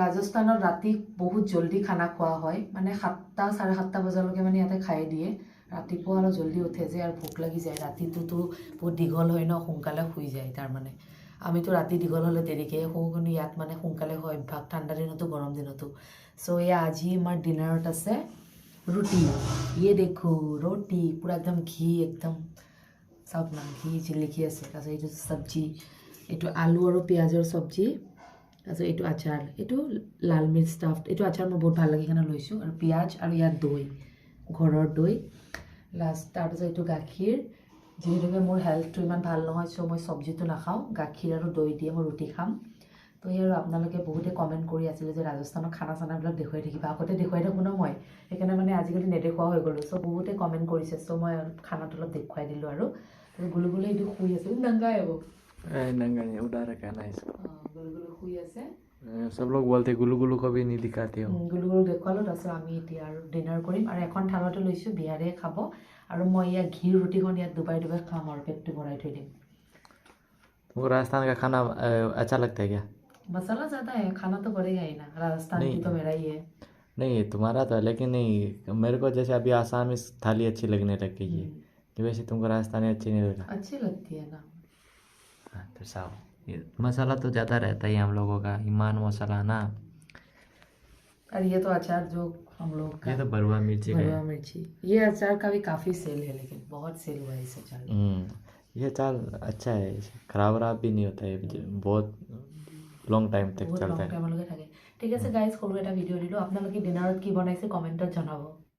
ৰাজস্থানত ৰাতি বহুত জলদি খানা খোৱা হয়, মানে 7টা 7:30 বজালৈকে মানে ইয়াতে খাই দিয়ে। ৰাতিপুৱা অলপ জলদি উঠে যে আৰু ভোক লাগি যায়। ৰাতিটোতো বহুত দীঘল হয় ন, সোনকালে শুই যায় তাৰমানে। আমিতো ৰাতি দীঘল হ'লে দেৰিকৈ শুওঁ, কিন্তু ইয়াত মানে সোনকালে হয় অভ্যাস, ঠাণ্ডা দিনতো গৰম দিনতো। চ' এয়া আজি আমাৰ ডিনাৰত আছে ৰুটি। ইয়ে দেখো ৰুটি পুৰা একদম ঘি, একদম চাওক না ঘি জিলিকি আছে। তাৰপিছত এইটো চব্জি, এইটো আলু আৰু পিঁয়াজৰ চব্জি। তাৰপিছত এইটো আচাৰ, এইটো লাল মিৰ্চ ষ্টাফ, এইটো আচাৰ মই বহুত ভাল লাগি কাৰণে লৈছোঁ। আৰু পিঁয়াজ আৰু ইয়াত দৈ, ঘৰৰ দৈ লাষ্ট। তাৰপিছত এইটো গাখীৰ, যিহেতুকে মোৰ হেল্থটো ইমান ভাল নহয়, চ' মই চব্জিটো নাখাওঁ, গাখীৰ আৰু দৈ দিয়ে মই ৰুটি খাম। তো এই আৰু আপোনালোকে বহুতে কমেণ্ট কৰি আছিলে যে ৰাজস্থানৰ খানা চানাবিলাক দেখুৱাই থাকিবা। আগতে দেখুৱাই থাকোঁ ন মই, সেইকাৰণে মানে আজিকালি নেদেখুৱাও হৈ গ'লোঁ। চ' বহুতে কমেণ্ট কৰিছে, চ' মই খানাটো অলপ দেখুৱাই দিলোঁ। আৰু গুলুগুলু এইটো শুই আছে, নংगा है वो, नंगा नहीं उड़ा रखा है ना इसको। গুলুগুলু শুই আছে। सब लोग बोलते गुलू गुलू कभी नहीं दिखाते हो। গুলুগুলু দেখুৱালোঁ। তাৰপিছত আমি এতিয়া আৰু ডিনাৰ কৰিম। আৰু এখন থালতে লৈছোঁ, বিহাৰে খাব। আৰু মই ইয়াত ঘিৰ ৰুটিখন ইয়াত ডুবাই ডুবাই খাম আৰু পেটটো ভৰাই থৈ দিম। तुमको राजस्थान का खाना अच्छा लगता है क्या? मसाला ज़्यादा है, खाना तो बढ़ेगा ही ना, राजस्थान की तो मेरा ही है। नहीं तुम्हारा तो है, लेकिन नहीं मेरे को जैसे अभी आसामी थाली अच्छी लगने लग गई है, कि वैसे तुमको राजस्थानी अच्छी नहीं लगा। अच्छी लगती है ना। हाँ तो साफ, ये मसाला तो ज़्यादा रहता ही हम लोगों का, ईमान मसाला ना। और ये तो अचार जो हम लोग का, ये तो भरवा मिर्ची का भरवा है। मिर्ची, ये अचार का भी काफ़ी सेल है, लेकिन बहुत सेल हुआ है इस अचार का। ये चाल अच्छा है, खराब वराब भी नहीं होता है, बहुत লং টাইম তক বহুত লং চলতা है। টাইমলৈকে থাকে। ঠিক আছে গাইজ, সৰু এটা ভিডিঅ' দিলোঁ। আপোনালোকে ডিনাৰত কি বনাইছে কমেণ্টত জনাব।